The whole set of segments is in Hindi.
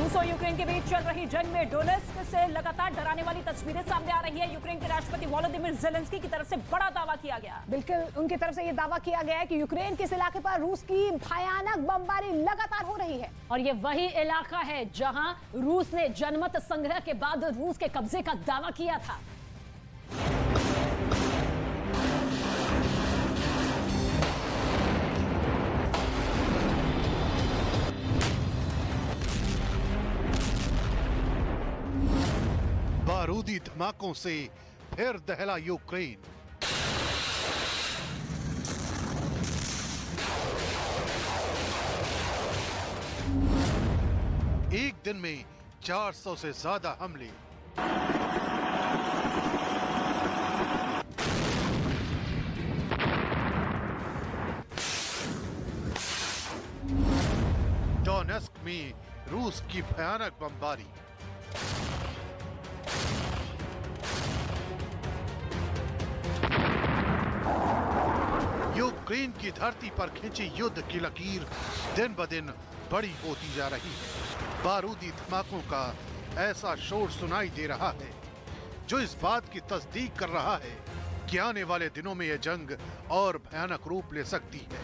रूस और यूक्रेन के बीच चल रही जंग में डोनेस्क से लगातार डराने वाली तस्वीरें सामने आ रही है। यूक्रेन के राष्ट्रपति वोलोदिमीर ज़ेलेंस्की की तरफ से बड़ा दावा किया गया। बिल्कुल, उनकी तरफ से ये दावा किया गया है कि यूक्रेन के इस इलाके पर रूस की भयानक बमबारी लगातार हो रही है और ये वही इलाका है जहां रूस ने जनमत संग्रह के बाद रूस के कब्जे का दावा किया था। बारूदी धमाकों से फिर दहला यूक्रेन। एक दिन में 400 से ज्यादा हमले। डोनेस्क में रूस की भयानक बमबारी। यूक्रेन की धरती पर खिंची युद्ध की लकीर दिन ब दिन बड़ी होती जा रही है। बारूदी धमाकों का ऐसा शोर सुनाई दे रहा है जो इस बात की तस्दीक कर रहा है कि आने वाले दिनों में यह जंग और भयानक रूप ले सकती है।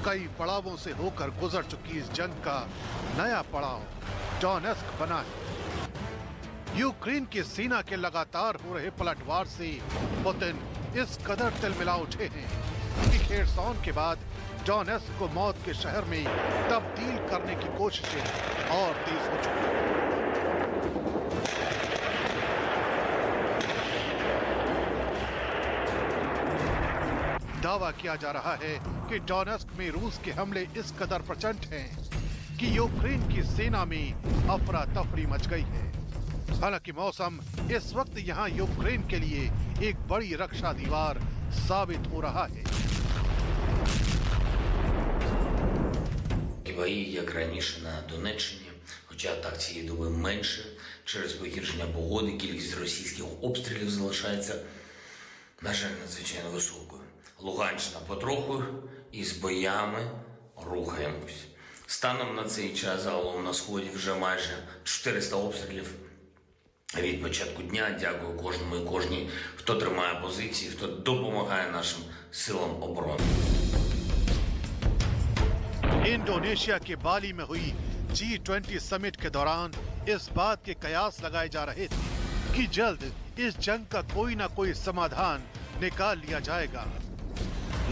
कई पड़ावों से होकर गुजर चुकी इस जंग का नया पड़ाव डोनेस्क बना है। यूक्रेन की सेना के लगातार हो रहे पलटवार से पुतिन इस कदर तिलमिला उठे हैं कि खेरसौन के बाद डोनेस्क को मौत के शहर में तब्दील करने की कोशिशें और तेज हो चुकी हैं। दावा किया जा रहा है कि डोनेस्क में रूस के हमले इस कदर प्रचंड हैं कि यूक्रेन की सेना में अफरा तफरी मच गई है। हालांकि मौसम इस वक्त यहाँ यूक्रेन के लिए एक बड़ी रक्षा दीवार साबित हो रहा है। Бої, як раніше на Донеччині, хоча так цієї доби менше, через погіршення погоди кількість російських обстрілів залишається, на жаль, надзвичайно високою. Луганщина потроху із боями рухаємось. Станом на цей час загалом на Сході вже майже 400 обстрілів від початку дня. Дякую кожному і кожній, хто тримає позиції, хто допомагає нашим силам оборони. इंडोनेशिया के बाली में हुई G20 समिट के दौरान इस बात के कयास लगाए जा रहे थे कि जल्द इस जंग का कोई ना कोई समाधान निकाल लिया जाएगा।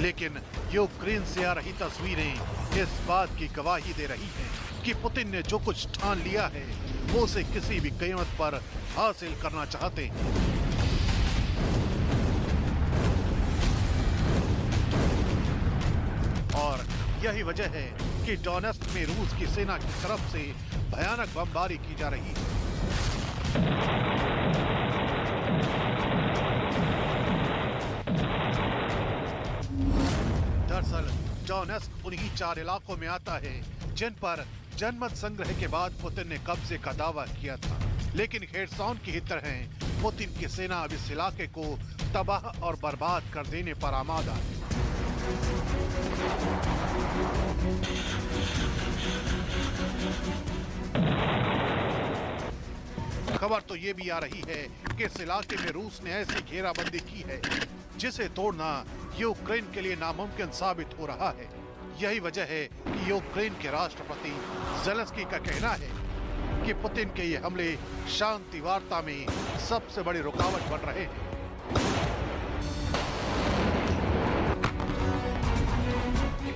लेकिन यूक्रेन से आ रही तस्वीरें इस बात की गवाही दे रही हैं कि पुतिन ने जो कुछ ठान लिया है वो उसे किसी भी कीमत पर हासिल करना चाहते हैं। और यही वजह है कि डोनेस्क में रूस की सेना की तरफ से भयानक बमबारी की जा रही है। दरअसल डोनेस्क उन्हीं 4 इलाकों में आता है जिन पर जनमत संग्रह के बाद पुतिन ने कब्जे का दावा किया था। लेकिन खेरसौन की ही तरह पुतिन की सेना अब इस इलाके को तबाह और बर्बाद कर देने पर आमादा है। खबर तो ये भी आ रही है कि इस इलाके में रूस ने ऐसी घेराबंदी की है जिसे तोड़ना यूक्रेन के लिए नामुमकिन साबित हो रहा है। यही वजह है कि यूक्रेन के राष्ट्रपति ज़ेलेंस्की का कहना है कि पुतिन के ये हमले शांति वार्ता में सबसे बड़ी रुकावट बन रहे हैं।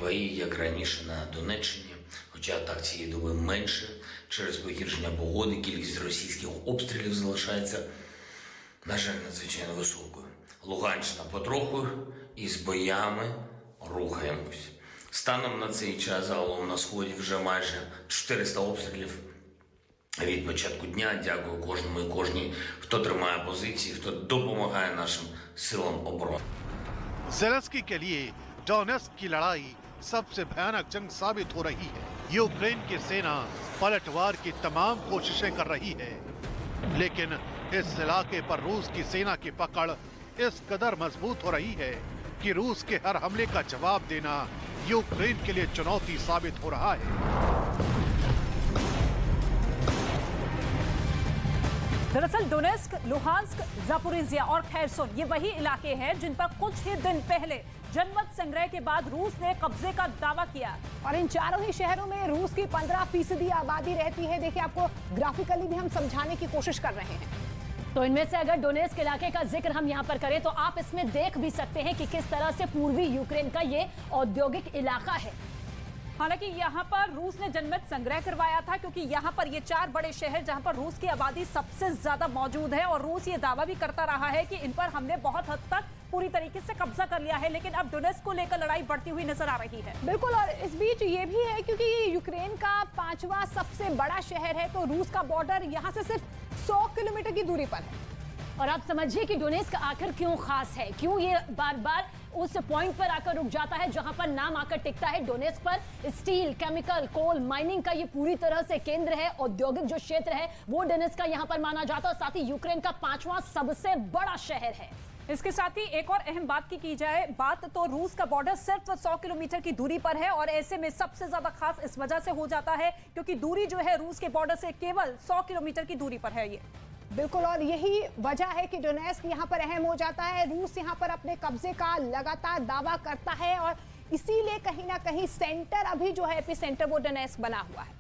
Бої, як раніше на Донеччині, хоча так цієї доби менше, через погіршення погоди кількість російських обстрілів залишається, на жаль, надзвичайно високою. Луганщина потроху із боями рухаємось. Станом на цей час загалом на Сході вже майже 400 обстрілів від початку дня. Дякую кожному і кожній, хто тримає позиції, хто допомагає нашим силам оборони. ज़ेलेंस्की के लिए डोनेस्क की लड़ाई सबसे भयानक जंग साबित हो रही है। यूक्रेन की सेना पलटवार की तमाम कोशिशें कर रही है, लेकिन इस इलाके पर रूस की सेना की पकड़ इस कदर मजबूत हो रही है कि रूस के हर हमले का जवाब देना यूक्रेन के लिए चुनौती साबित हो रहा है। दरअसल डोनेस्क, लुहांस्क, जापोरिजिया और खैरसोन ये वही इलाके हैं जिन पर कुछ ही दिन पहले जनमत संग्रह के बाद रूस ने कब्जे का दावा किया। और इन चारों ही शहरों में रूस की 15% आबादी रहती है। देखिए, आपको ग्राफिकली भी हम समझाने की कोशिश कर रहे हैं। तो इनमें से अगर डोनेस्क इलाके का जिक्र हम यहाँ पर करें तो आप इसमें देख भी सकते हैं कि किस तरह से पूर्वी यूक्रेन का ये औद्योगिक इलाका है। हालांकि यहाँ पर रूस ने जनमत संग्रह करवाया था क्योंकि यहाँ पर ये 4 बड़े शहर जहाँ पर रूस की आबादी सबसे ज्यादा मौजूद है और रूस ये दावा भी करता रहा है कि इन पर हमने बहुत हद तक पूरी तरीके से कब्जा कर लिया है, लेकिन अब डोनेस्क को लेकर लड़ाई बढ़ती हुई नजर आ रही है। बिल्कुल, और इस बीच ये भी है क्योंकि ये यूक्रेन का 5वां सबसे बड़ा शहर है, तो रूस का बॉर्डर यहाँ से सिर्फ 100 किलोमीटर की दूरी पर है। और आप समझिए कि डोनेस्क आखिर क्यों खास है, क्यों ये बार बार उस पॉइंट पर आकर रुक जाता है जहां पर नाम आकर टिकता है। डोनेस्क पर स्टील, केमिकल, कोल माइनिंग का ये पूरी तरह से केंद्र है। औद्योगिक जो क्षेत्र है वो डोनेस्क का यहां पर माना जाता है और साथ ही यूक्रेन का 5वां सबसे बड़ा शहर है। इसके साथ ही एक और अहम बात की जाए बात तो रूस का बॉर्डर सिर्फ 100 किलोमीटर की दूरी पर है और ऐसे में सबसे ज्यादा खास इस वजह से हो जाता है क्योंकि दूरी जो है रूस के बॉर्डर से केवल 100 किलोमीटर की दूरी पर है ये। बिल्कुल, और यही वजह है कि डोनेस्क यहाँ पर अहम हो जाता है। रूस यहाँ पर अपने कब्जे का लगातार दावा करता है और इसीलिए कहीं ना कहीं सेंटर अभी जो है एपिसेंटर वो डोनेस्क बना हुआ है।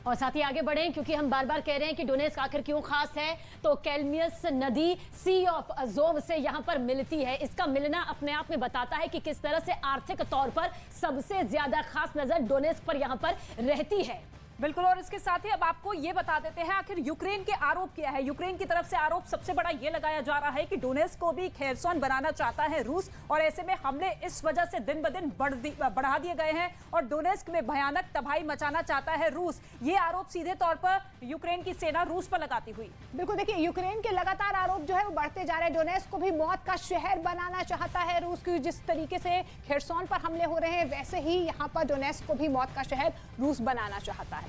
और साथ ही आगे बढ़ें क्योंकि हम बार बार कह रहे हैं कि डोनेस्क आखिर क्यों खास है, तो कैल्मियस नदी सी ऑफ अजोव से यहाँ पर मिलती है। इसका मिलना अपने आप में बताता है कि किस तरह से आर्थिक तौर पर सबसे ज्यादा खास नजर डोनेस्क पर यहाँ पर रहती है। बिल्कुल, और इसके साथ ही अब आपको ये बता देते हैं आखिर यूक्रेन के आरोप क्या है। यूक्रेन की तरफ से आरोप सबसे बड़ा ये लगाया जा रहा है कि डोनेस्क को भी खेरसोन बनाना चाहता है रूस और ऐसे में हमले इस वजह से दिन ब दिन बढ़ा दिए गए हैं और डोनेस्क में भयानक तबाही मचाना चाहता है रूस। ये आरोप सीधे तौर पर यूक्रेन की सेना रूस पर लगाती हुई। बिल्कुल, देखिए, यूक्रेन के लगातार आरोप जो है वो बढ़ते जा रहे हैं। डोनेस्क को भी मौत का शहर बनाना चाहता है रूस की। जिस तरीके से खेरसोन पर हमले हो रहे हैं वैसे ही यहाँ पर डोनेस्क को भी मौत का शहर रूस बनाना चाहता है।